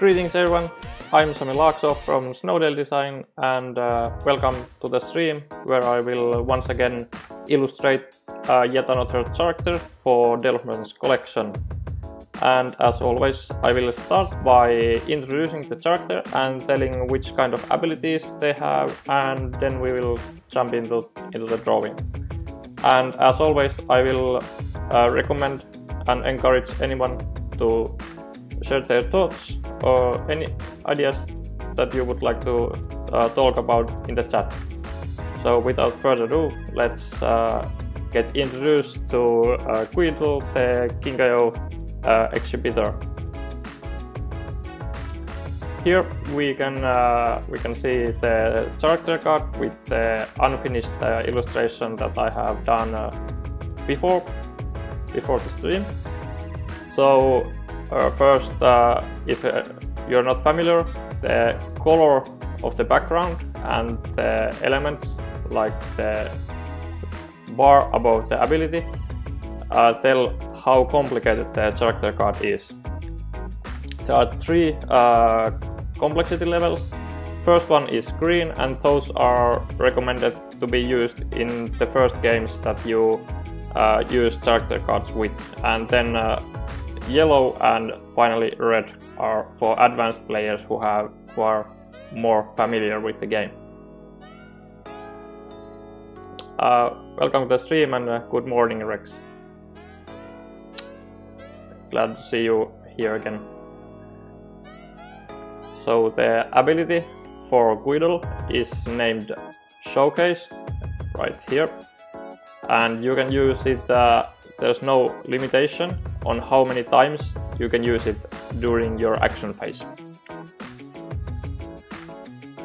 Greetings everyone, I'm Sami Laakso from Snowdale Design and welcome to the stream where I will once again illustrate yet another character for Delphman's collection. And as always, I will start by introducing the character and telling which kind of abilities they have, and then we will jump into the drawing. And as always, I will recommend and encourage anyone to share their thoughts or any ideas that you would like to talk about in the chat. So without further ado, let's get introduced to Kinkajou, the Kinkajou exhibitor. Here we can see the character card with the unfinished illustration that I have done before the stream. So first, if you're not familiar, the color of the background and the elements like the bar above the ability tell how complicated the character card is. There are three complexity levels. First one is green, and those are recommended to be used in the first games that you use character cards with, and then yellow and finally red are for advanced players who are more familiar with the game. Welcome to the stream and good morning, Rex. Glad to see you here again. So the ability for Kinkajou is named Showcase right here, and you can use it. There's no limitation on how many times you can use it during your action phase.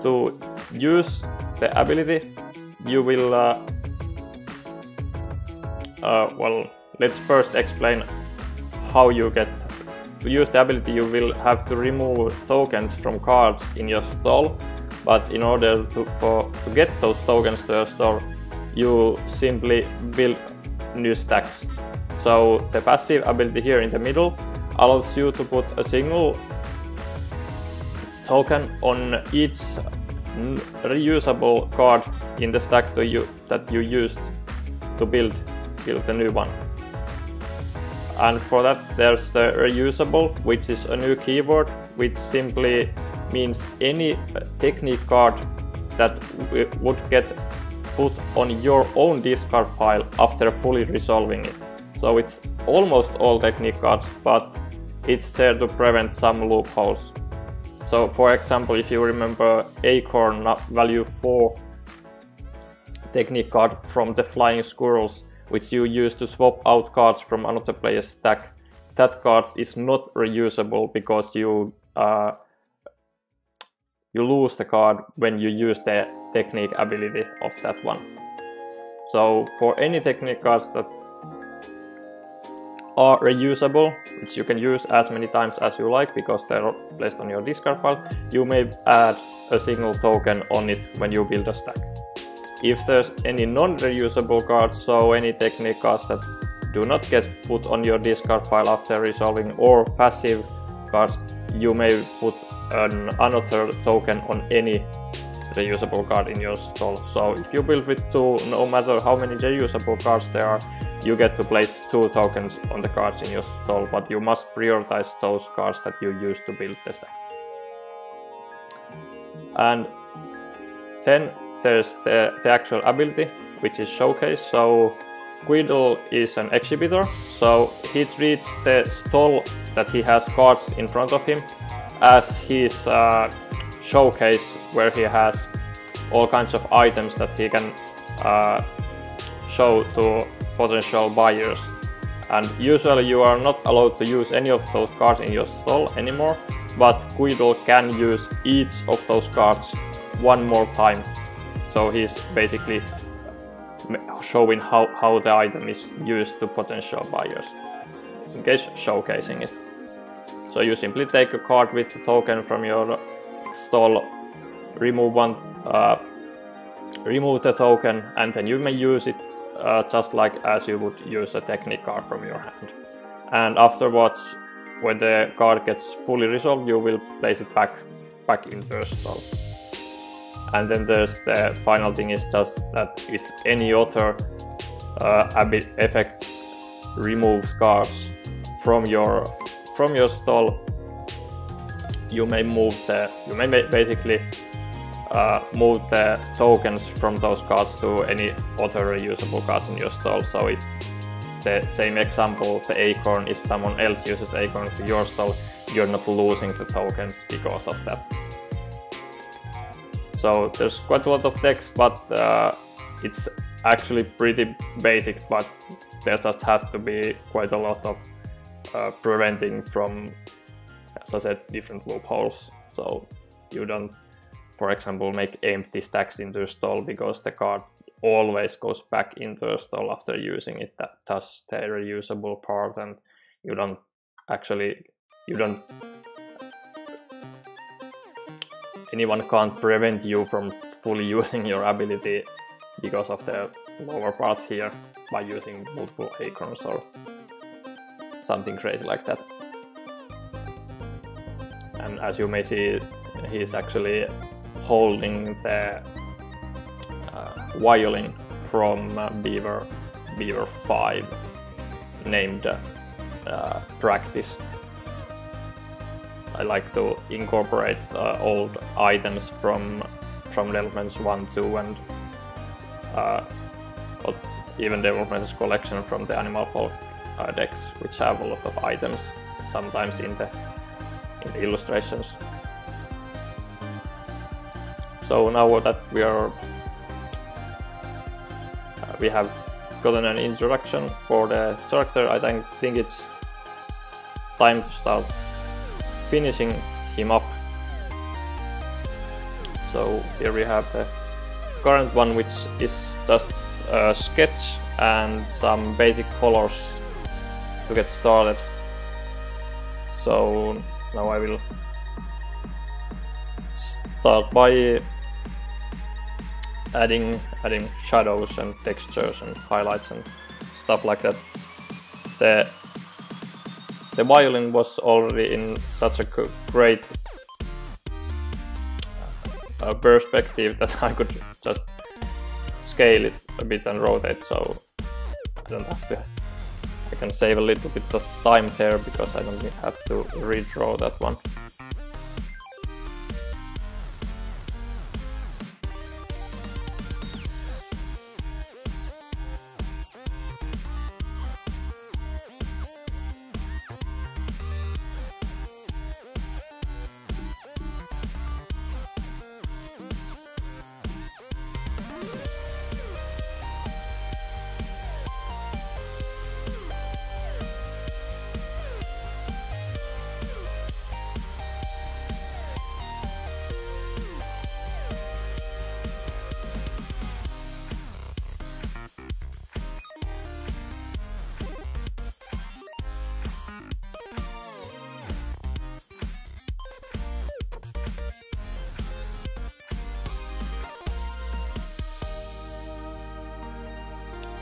To use the ability, you will well, let's first explain how you get to use the ability. You will have to remove tokens from cards in your stall, but in order to get those tokens to your store, you simply build new stacks. So the passive ability here in the middle allows you to put a single token on each reusable card in the stack that you used to build the new one. And for that there's the reusable, which is a new keyword, which simply means any technique card that would get put on your own discard pile after fully resolving it. So it's almost all technique cards, but it's there to prevent some loopholes. So for example, if you remember Acorn value 4 technique card from the Flying Squirrels, which you use to swap out cards from another player's stack, that card is not reusable because you lose the card when you use the technique ability of that one. So for any technique cards that are reusable, which you can use as many times as you like because they're placed on your discard pile, you may add a single token on it when you build a stack. If there's any non-reusable cards, so any technique cards that do not get put on your discard pile after resolving, or passive cards, you may put another token on any reusable card in your stall. So if you build with 2, no matter how many reusable cards there are, you get to place 2 tokens on the cards in your stall, but you must prioritize those cards that you use to build the stack. And then there's the actual ability, which is Showcase. So Kinkajou is an exhibitor, so he treats the stall that he has cards in front of him as his showcase, where he has all kinds of items that he can show to potential buyers. And usually you are not allowed to use any of those cards in your stall anymore, but Kinkajou can use each of those cards one more time. So he's basically showing how the item is used to potential buyers, in case showcasing it. So you simply take a card with the token from your stall, remove the token, and then you may use it just like as you would use a technique card from your hand. And afterwards when the card gets fully resolved, you will place it back into the stall. And then there's the final thing is just that if any other effect removes cards from your stall, you may basically move the tokens from those cards to any other reusable cards in your stall. So if the same example, the acorn, if someone else uses acorn to your stall, you're not losing the tokens because of that. So there's quite a lot of text, but it's actually pretty basic, but there just have to be quite a lot of preventing from, as I said, different loopholes. So you don't, for example, make empty stacks into a stall because the card always goes back into a stall after using it. That's the reusable part, and anyone can't prevent you from fully using your ability because of the lower part here by using multiple acorns or something crazy like that. And as you may see, he's actually holding the violin from Beaver 5 named Practice. I like to incorporate old items from Developments 1, 2 and even Developments collection from the Animal Folk decks, which have a lot of items, sometimes in the illustrations. So now that we have gotten an introduction for the character, I think it's time to start finishing him up. So here we have the current one, which is just a sketch and some basic colors to get started. So now I will start by adding shadows and textures and highlights and stuff like that. The violin was already in such a great perspective that I could just scale it a bit and rotate, so I don't have to. I can save a little bit of time there because I don't have to redraw that one.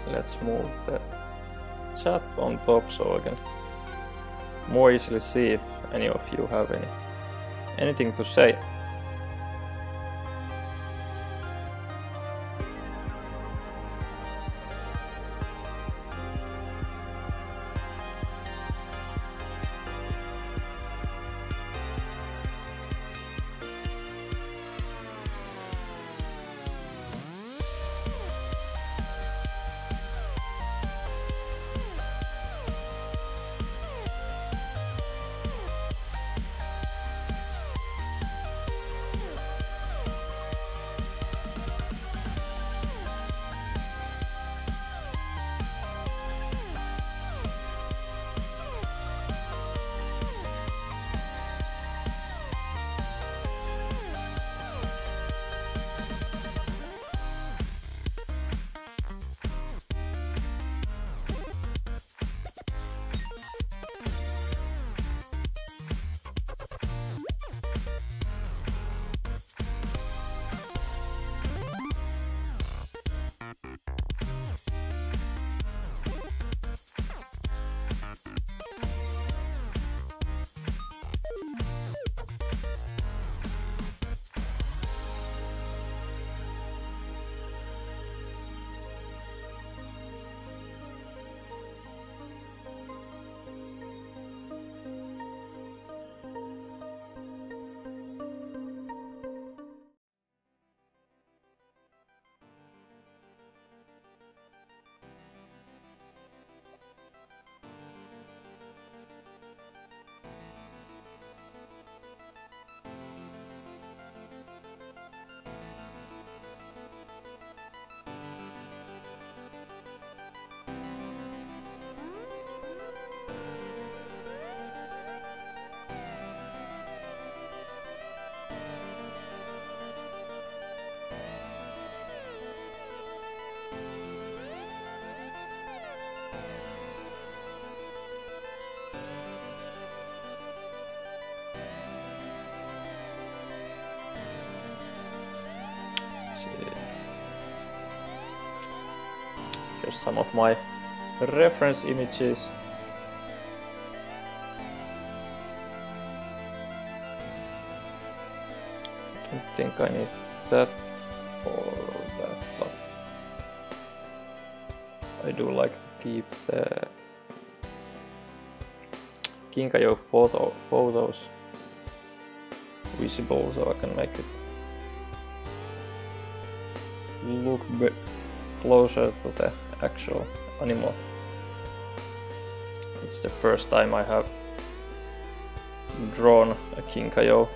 Let's move the chat on top so I can more easily see if any of you have anything to say. see. Here's some of my reference images. I don't think I need that or that, but I do like to keep the Kinkajou photos visible, so I can make it look a bit closer to the actual animal. It's the first time I have drawn a Kinkajou,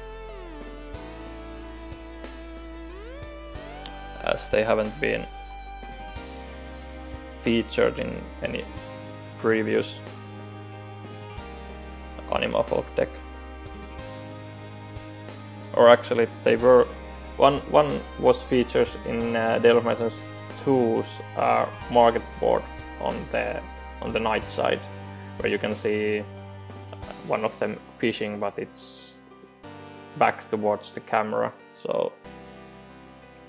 as they haven't been featured in any previous Animal Folk deck. Or actually, they were one was featured in Dale of Legends 2's market board on the night side, where you can see one of them fishing, but it's back towards the camera. So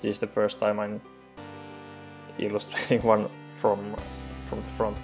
this is the first time I'm illustrating one from the front.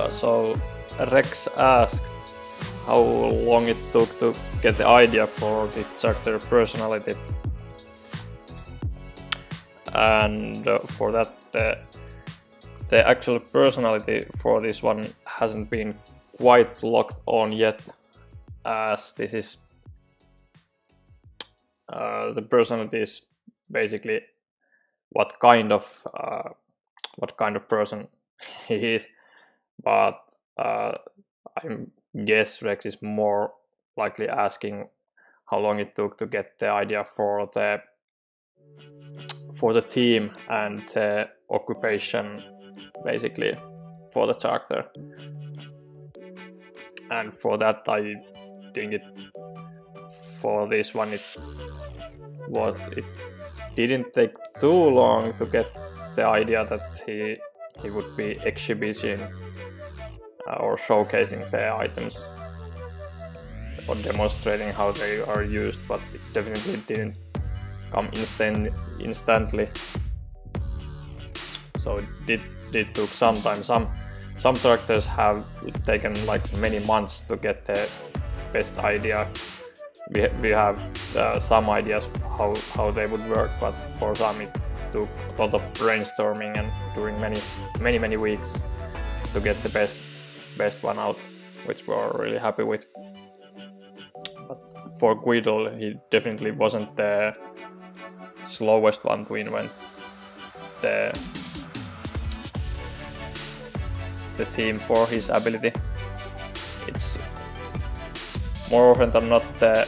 So Rex asked how long it took to get the idea for the character personality, and for that the actual personality for this one hasn't been quite locked on yet, as this is the personality is basically what kind of person he is, but I guess Rex is more likely asking how long it took to get the idea for the theme and the occupation, basically, for the character. And for that, I think for this one it didn't take too long to get the idea that he would be exhibiting or showcasing the items or demonstrating how they are used, but it definitely didn't come instantly. So it took some time. Some characters have taken like many months to get the best idea. We have some ideas how they would work, but for some it took a lot of brainstorming and during many weeks to get the best one out, which we are really happy with. But for Guido, he definitely wasn't the slowest one to invent the theme for his ability. It's more often than not the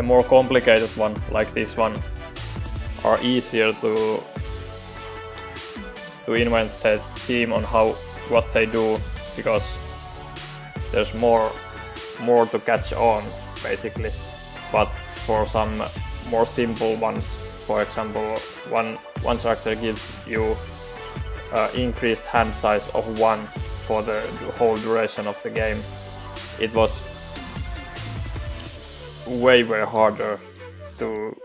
more complicated one, like this one, are easier to invent the theme on what they do, because there's more to catch on, basically. But for some more simple ones, for example, one character gives you increased hand size of 1 for the whole duration of the game. It was way harder to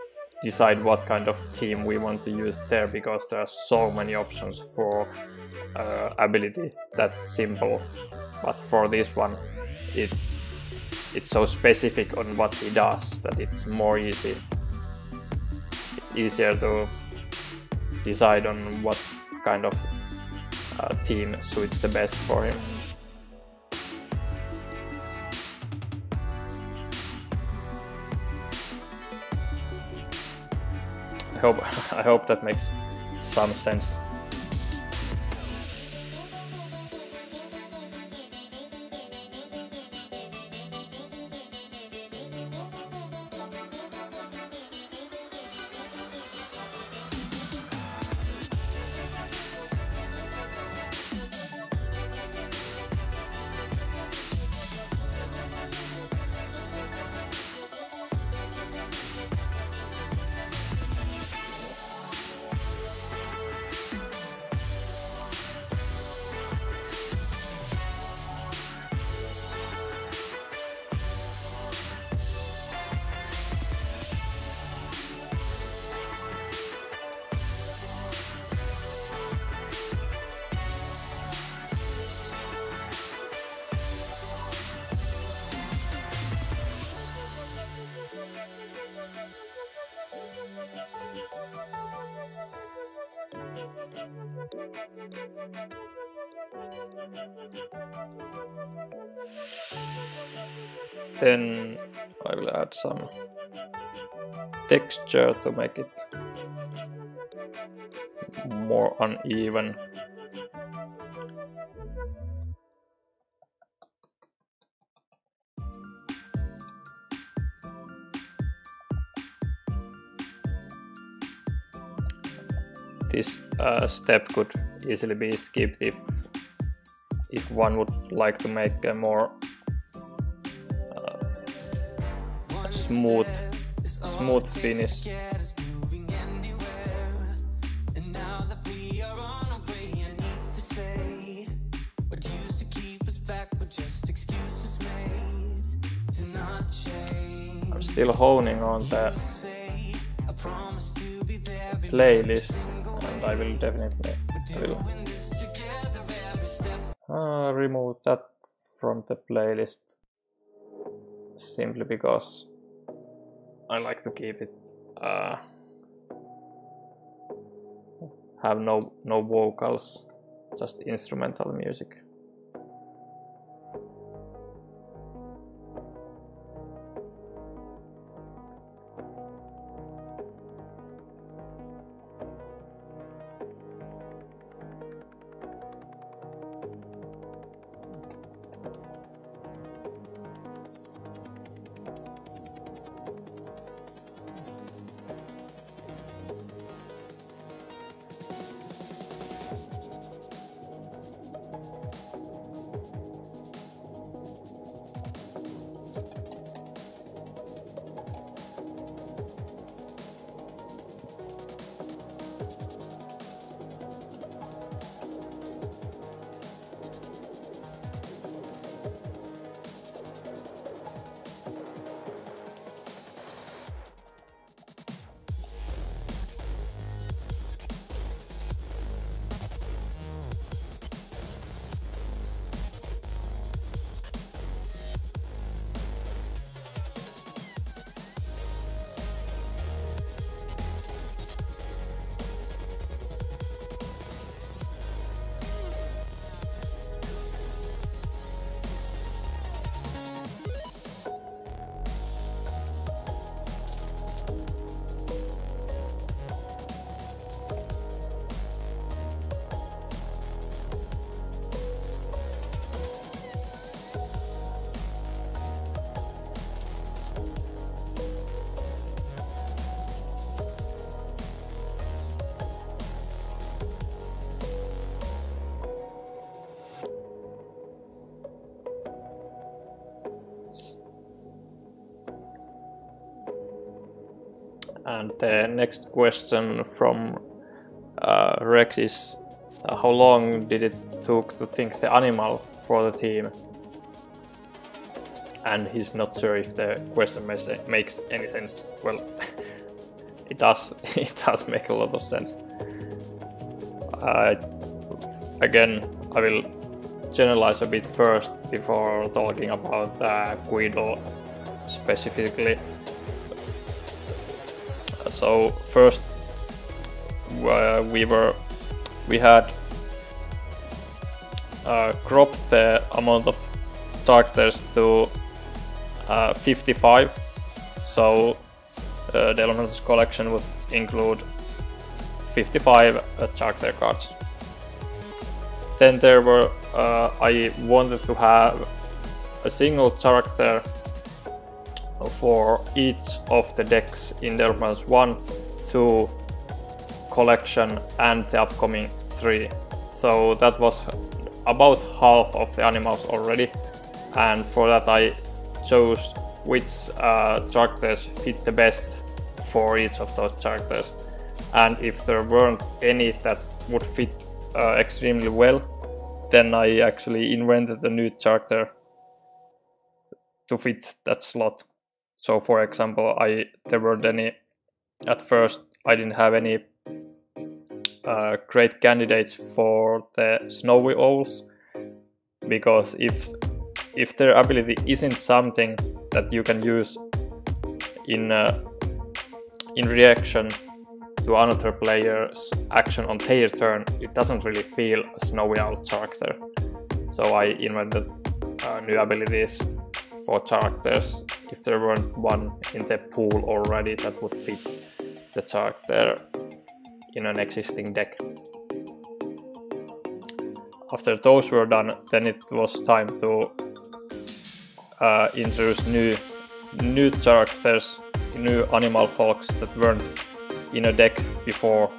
decide what kind of theme we want to use there, because there are so many options for ability that simple. But for this one, it's so specific on what he does that it's more easy. It's easier to decide on what kind of theme suits the best for him. I hope that makes some sense. Then I will add some texture to make it more uneven. This step could easily be skipped if one would like to make a more smooth finish. I'm still honing on the playlist, and I will definitely Remove that from the playlist simply because I like to keep it have no vocals, just instrumental music. And the next question from Rex is how long did it took to think the animal for the team? And he's not sure if the question makes any sense. Well, it does. It does make a lot of sense. Again, I will generalize a bit first before talking about Guido specifically. So first, we had cropped the amount of characters to 55. So the Elementals collection would include 55 character cards. Then there were I wanted to have a single character for each of the decks in the Elementals 1, 2 collection and the upcoming 3. So that was about half of the animals already, and for that I chose which characters fit the best for each of those characters. And if there weren't any that would fit extremely well, then I actually invented a new character to fit that slot. So for example, there weren't any, at first I didn't have any great candidates for the Snowy Owls, because if their ability isn't something that you can use in reaction to another player's action on their turn, it doesn't really feel a Snowy Owl character. So I invented new abilities for characters if there weren't one in the pool already that would fit the character in an existing deck. After those were done, then it was time to introduce new characters, new animal folks that weren't in a deck before.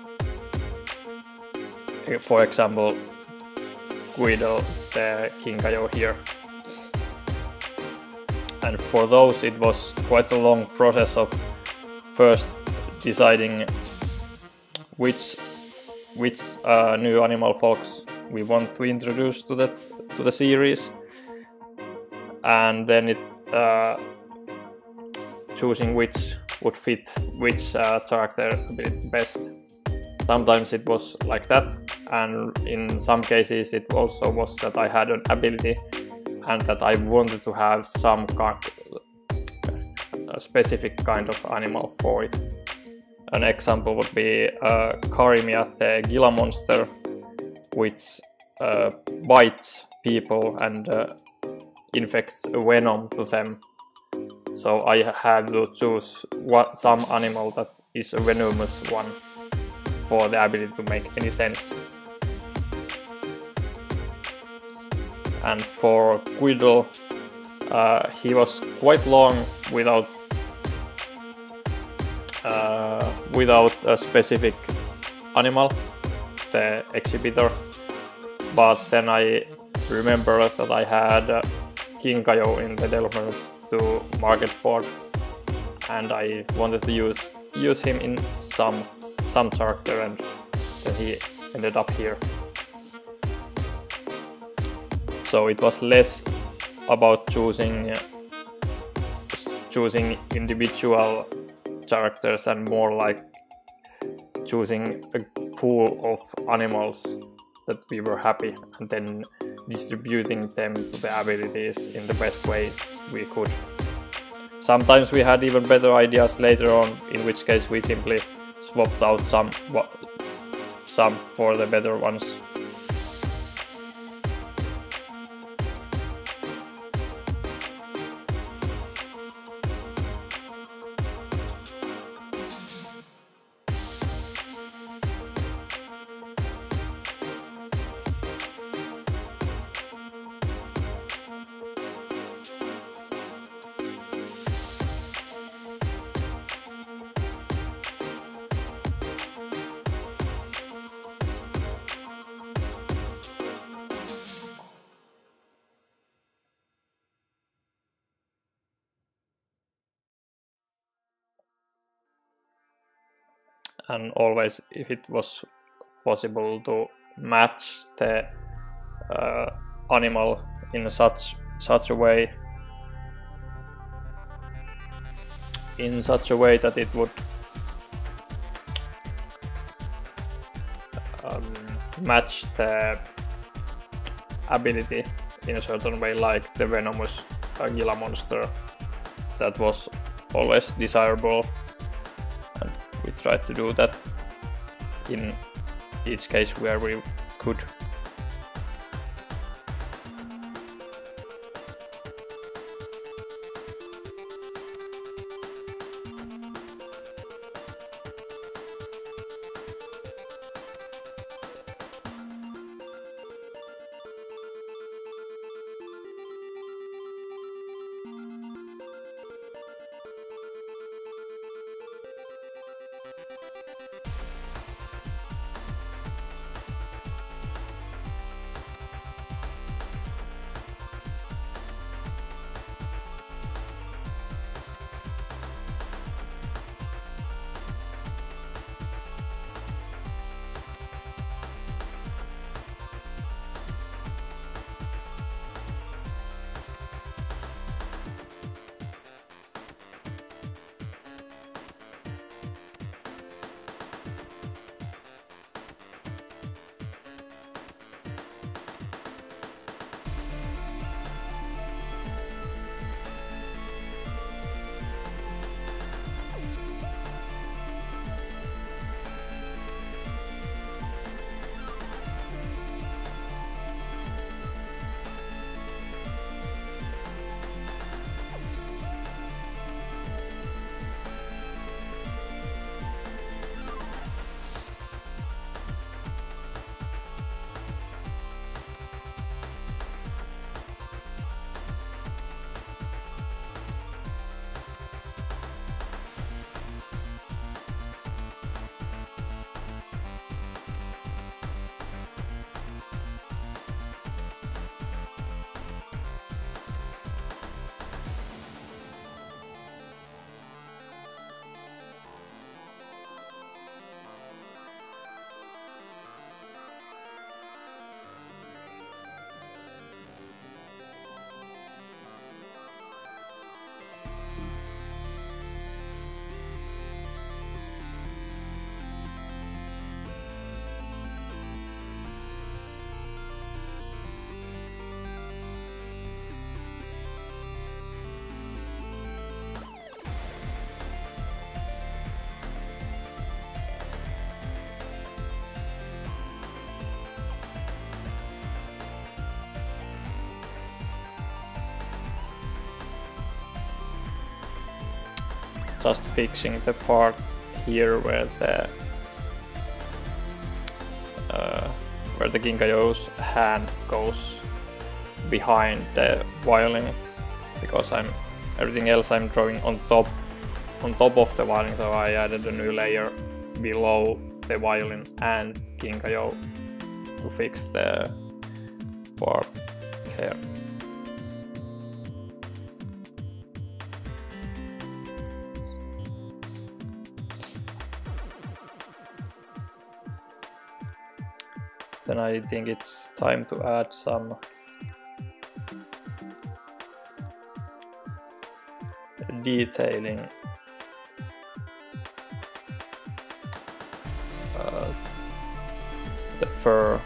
For example, Guido, the Kinkajou here. And for those it was quite a long process of first deciding which new animal folks we want to introduce to the series, and then it choosing which would fit which character a bit best. Sometimes it was like that, and in some cases it also was that I had an ability and that I wanted to have a specific kind of animal for it. An example would be Karimia, the Gila monster, which bites people and infects venom to them. So I had to choose some animal that is a venomous one for the ability to make any sense. And for Quidel, he was quite long without a specific animal, the exhibitor. But then I remember that I had Kinkajou in the developments to market board, and I wanted to use him in some character, and then he ended up here. So it was less about choosing individual characters and more like choosing a pool of animals that we were happy and then distributing them to the abilities in the best way we could. Sometimes we had even better ideas later on, in which case we simply swapped out some for the better ones. And always, if it was possible to match the animal in such a way that it would match the ability in a certain way, like the venomous Gila monster, that was always desirable. And we tried to do that in each case where we could. just fixing the part here where the Kinkajou's hand goes behind the violin, because everything else I'm drawing on top of the violin, so I added a new layer below the violin and Kinkajou to fix the part here. Then I think it's time to add some detailing to the fur.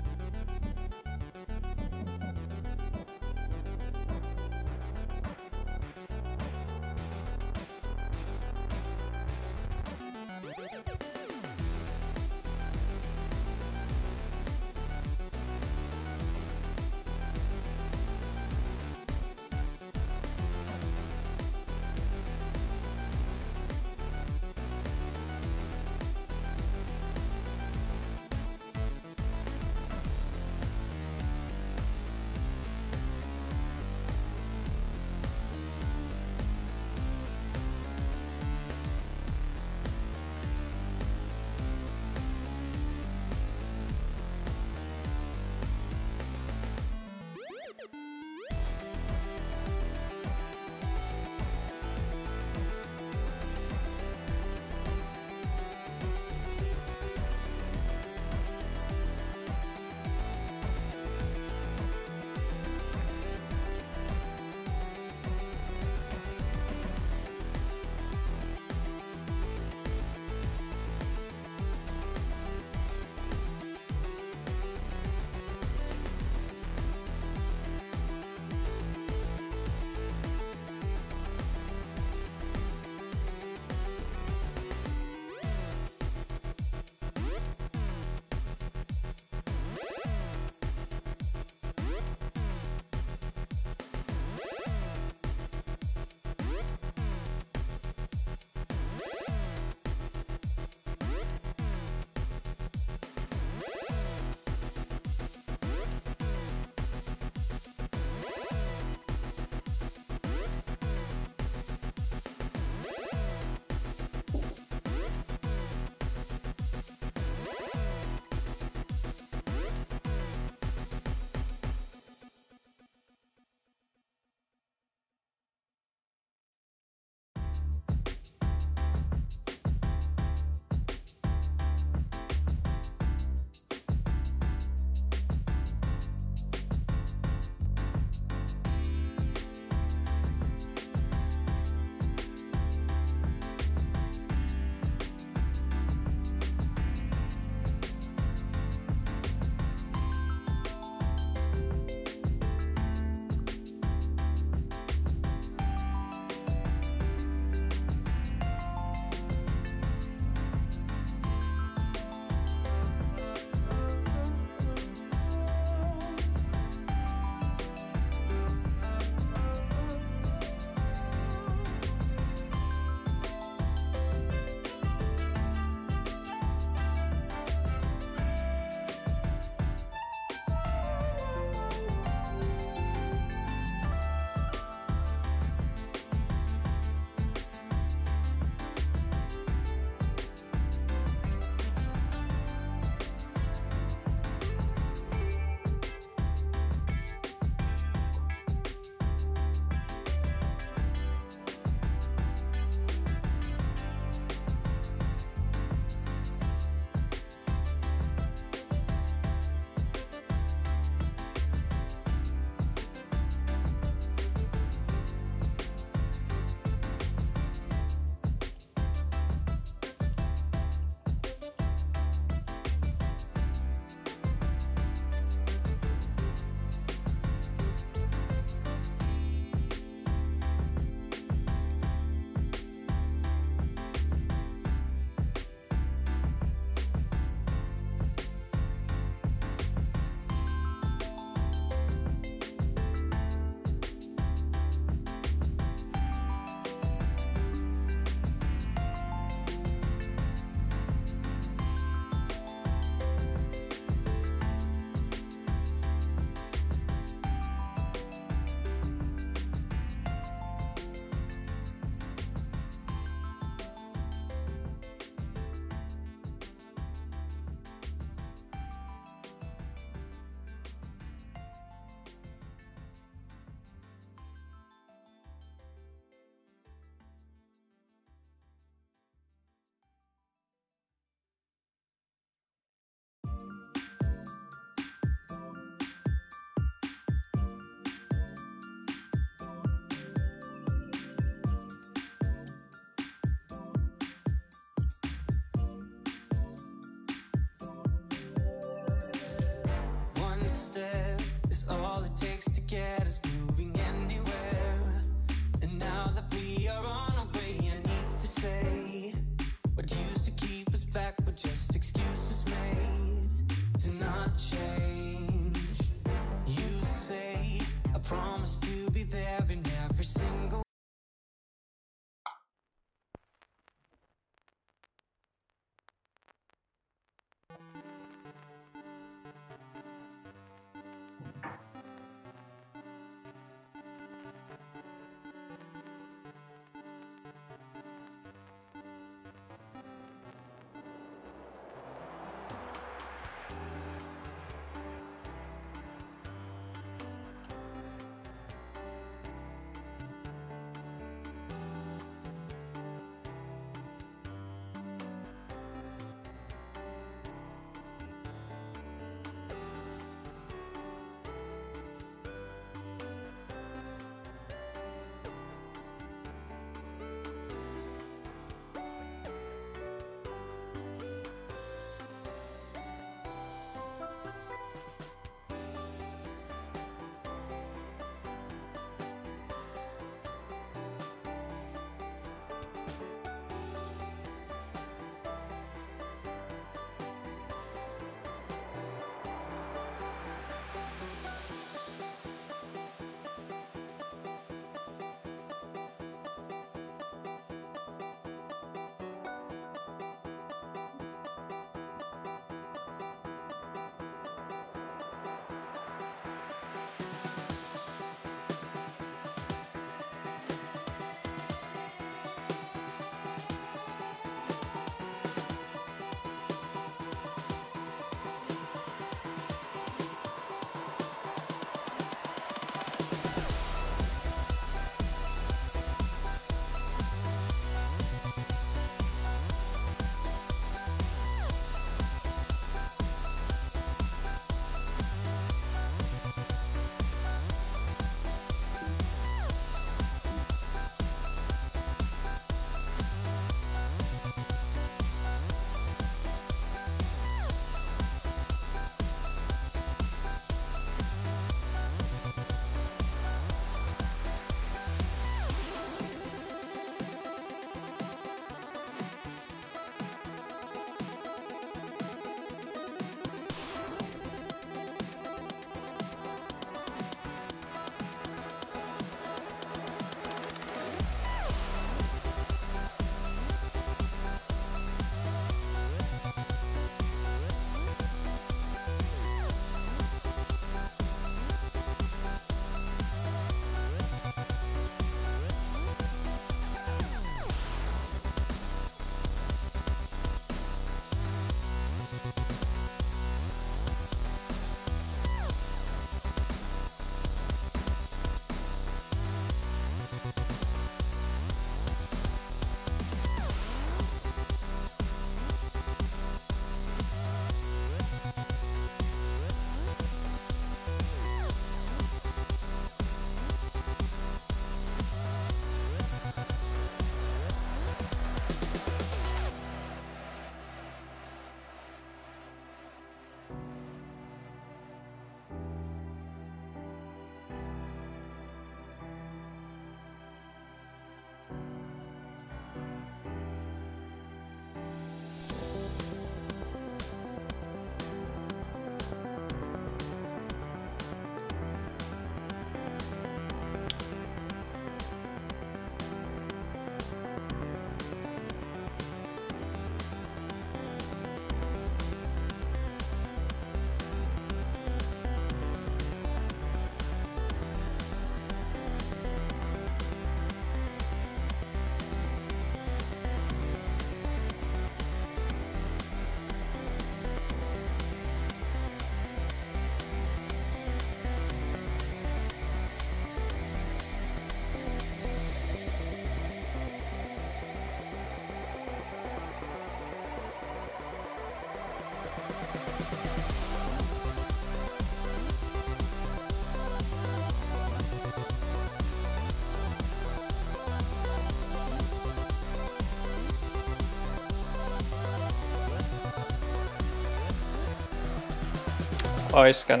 eyes can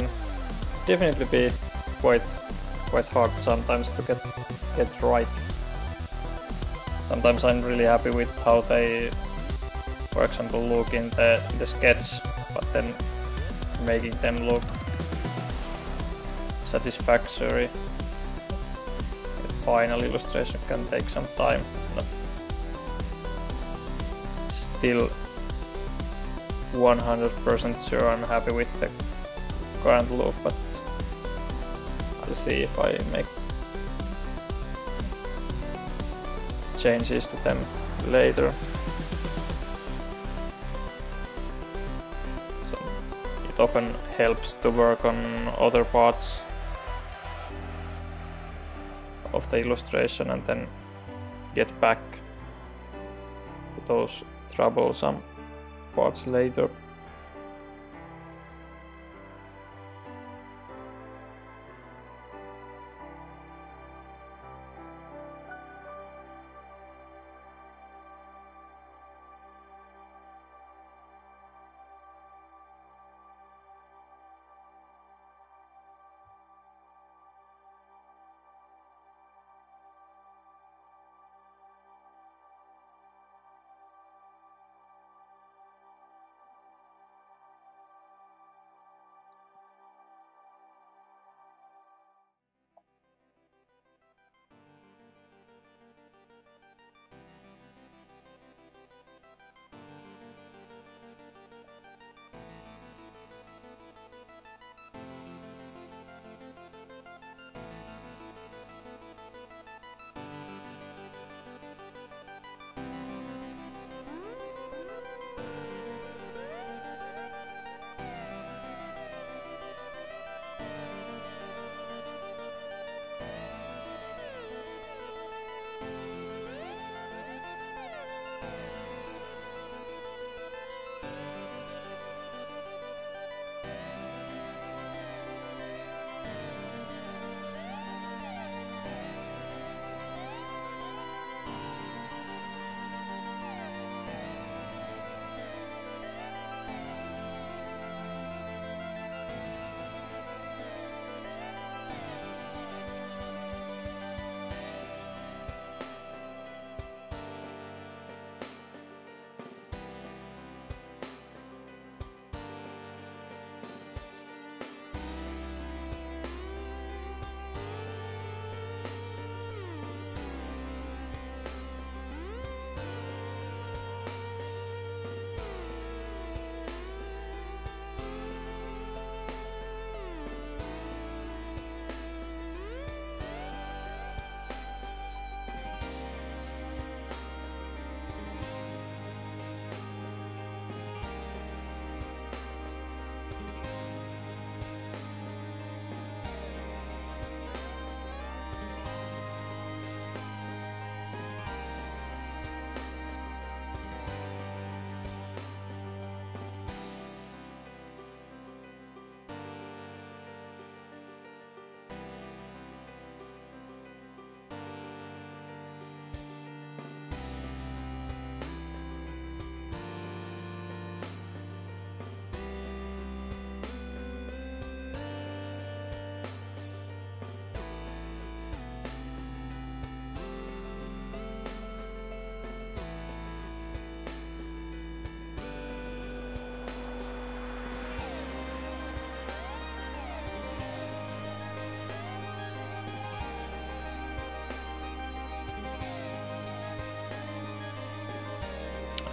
definitely be quite hard sometimes to get right. Sometimes I'm really happy with how they, for example, look in the sketch, but then making them look satisfactory. The final illustration can take some time. Not still 100% sure I'm happy with the current look, but I'll see if I make changes to them later. So it often helps to work on other parts of the illustration and then get back to those troublesome parts later.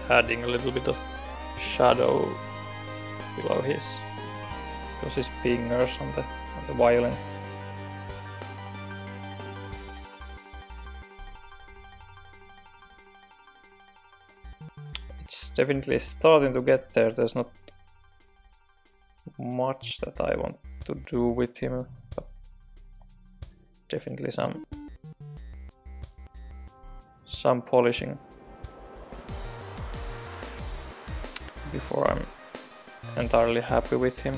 Adding a little bit of shadow below his fingers on the violin. It's definitely starting to get there. There's not much that I want to do with him, but definitely some polishing before I'm entirely happy with him.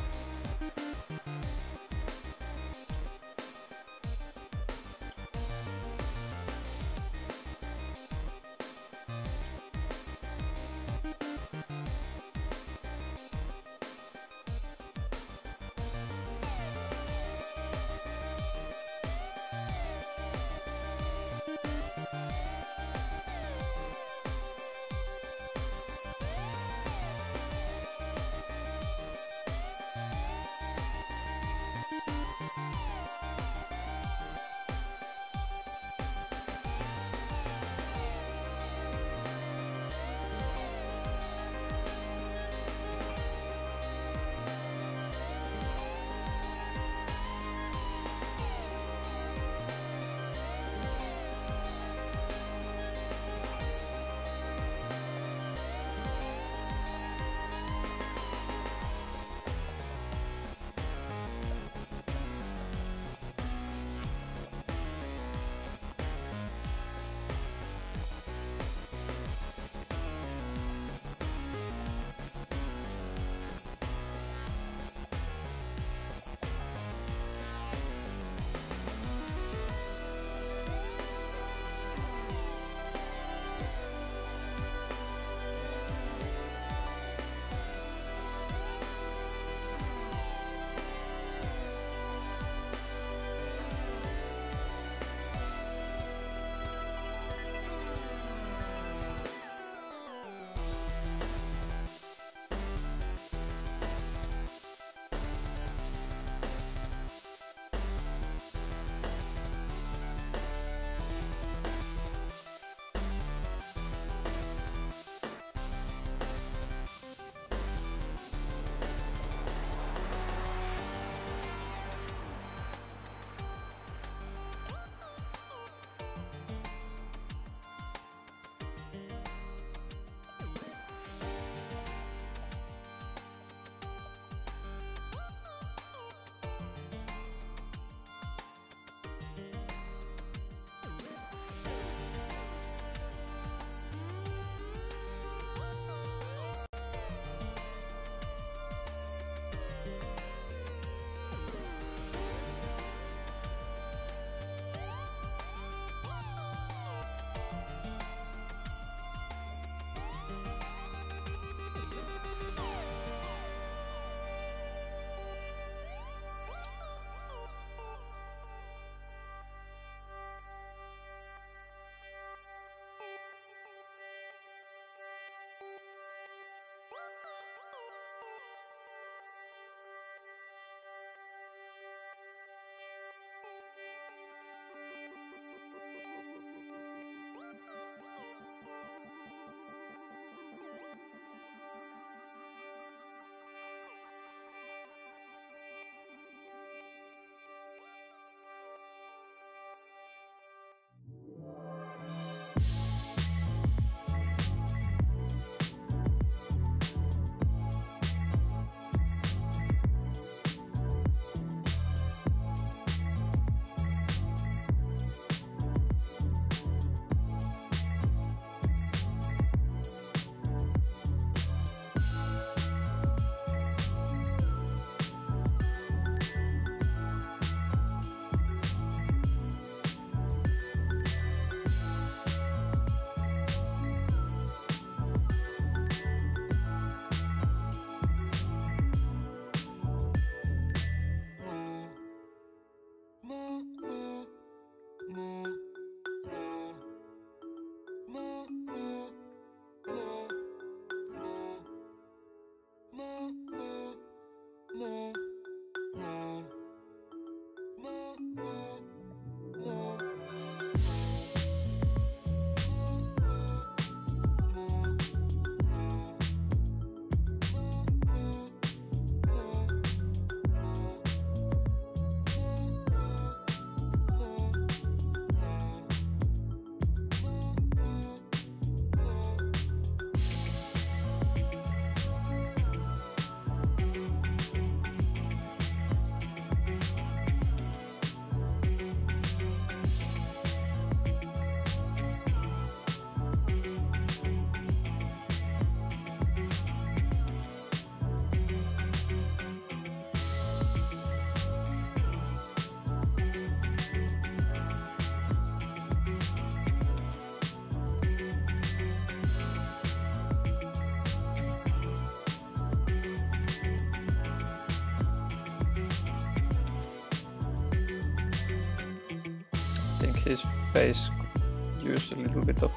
think his face could use a little bit of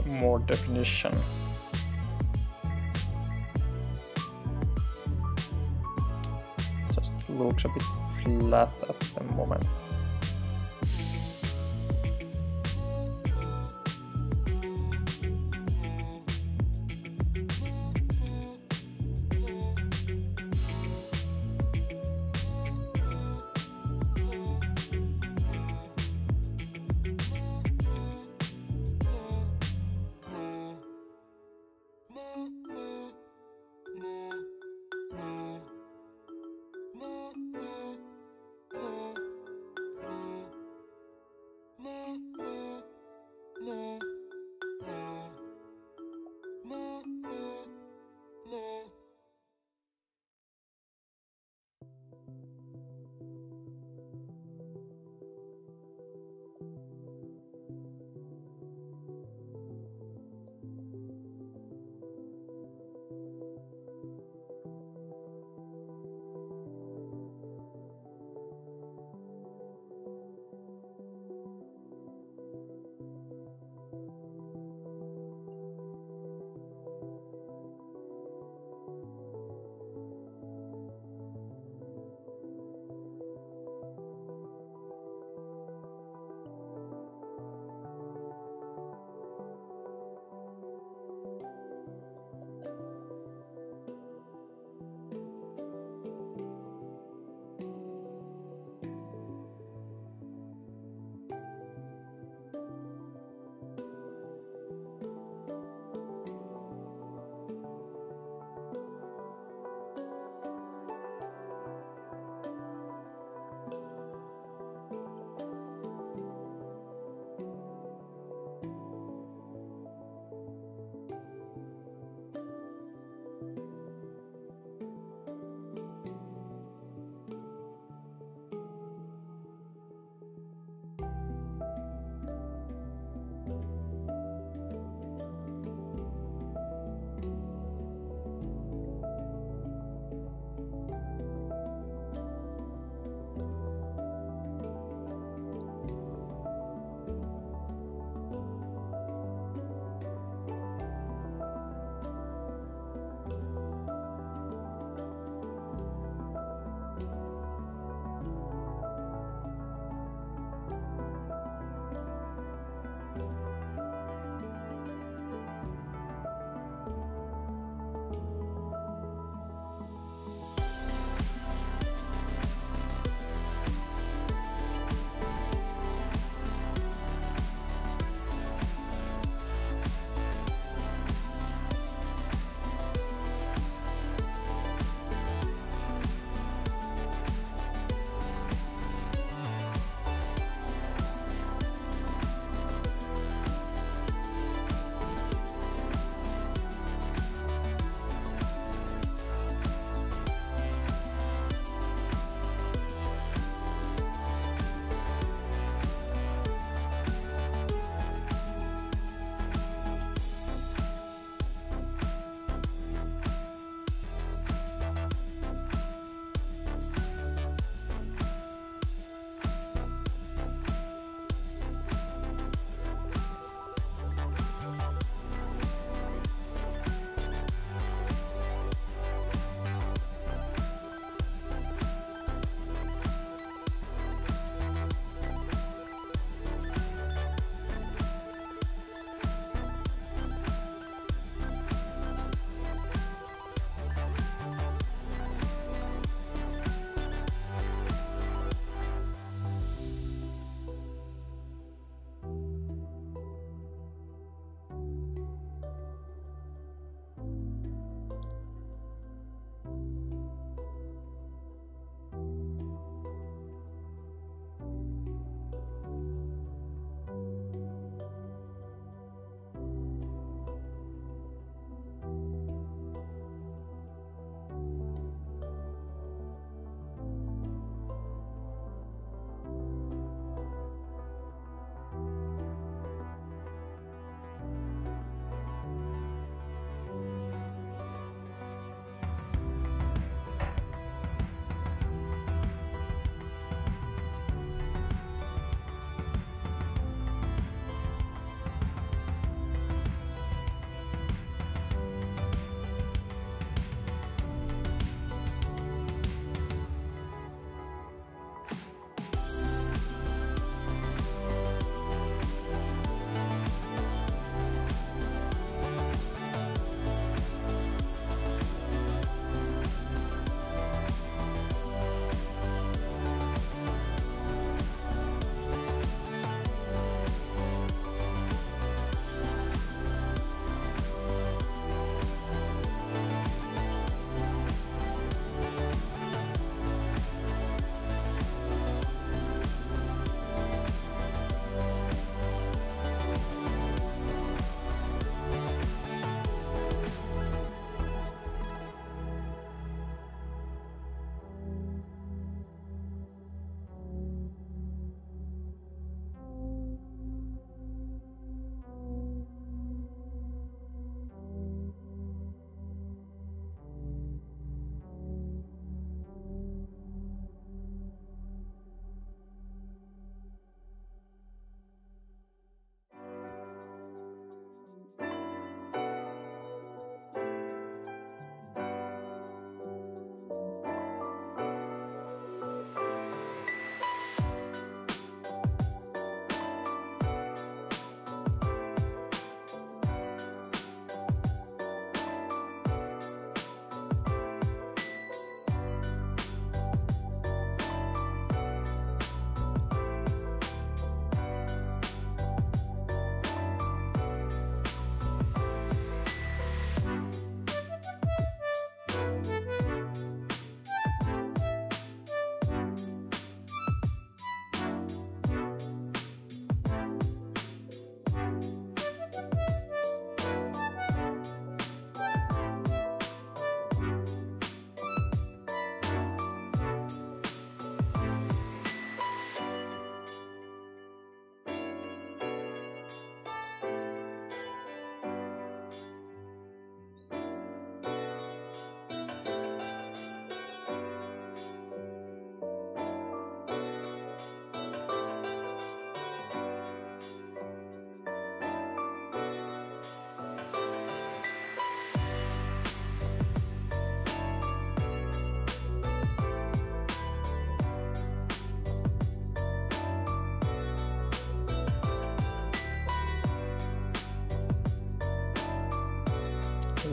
more definition. Just looks a bit flat at the moment.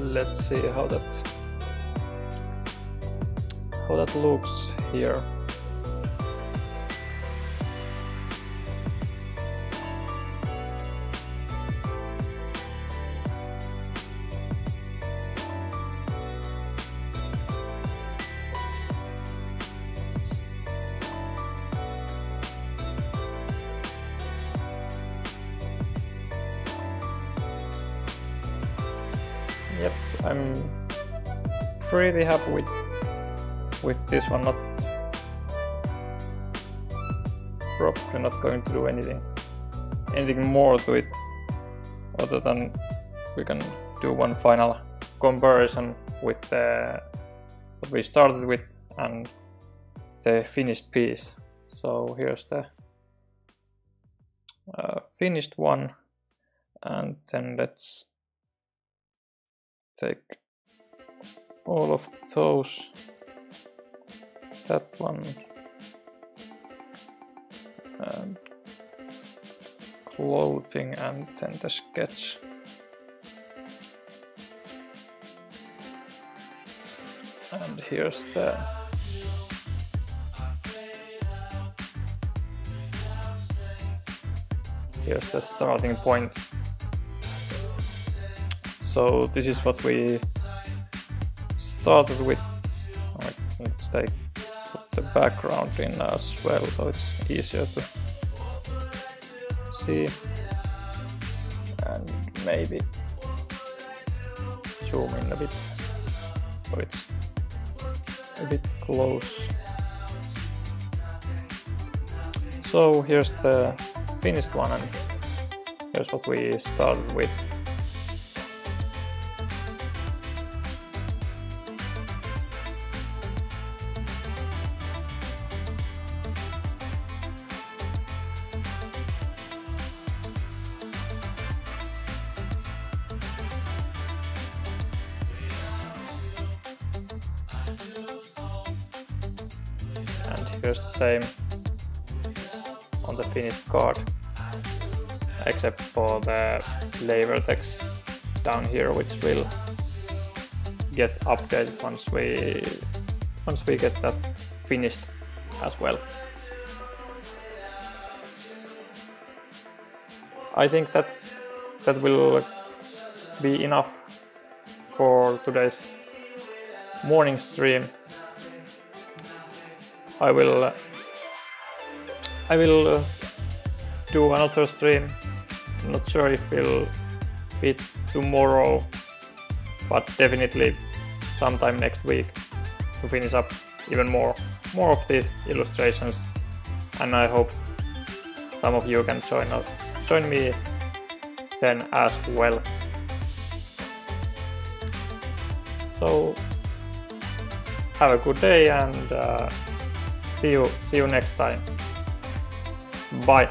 let's see how that looks here. Yep, I'm pretty happy with this one. Probably not going to do anything more to it, other than we can do one final comparison with what we started with and the finished piece. So here's the finished one, and then let's take all of those, that one, and clothing, and then the sketch. And here's the starting point. So this is what we started with. Right, let's put the background in as well, so it's easier to see, and maybe zoom in a bit so it's a bit close. So here's the finished one, and here's what we started with. And here's the same on the finished card, except for the flavor text down here, which will get updated once we get that finished as well. I think that will be enough for today's morning stream. I will do another stream. I'm not sure if it'll be tomorrow, but definitely sometime next week to finish up even more of these illustrations. And I hope some of you can join me then as well. So have a good day, and see you next time. Bye.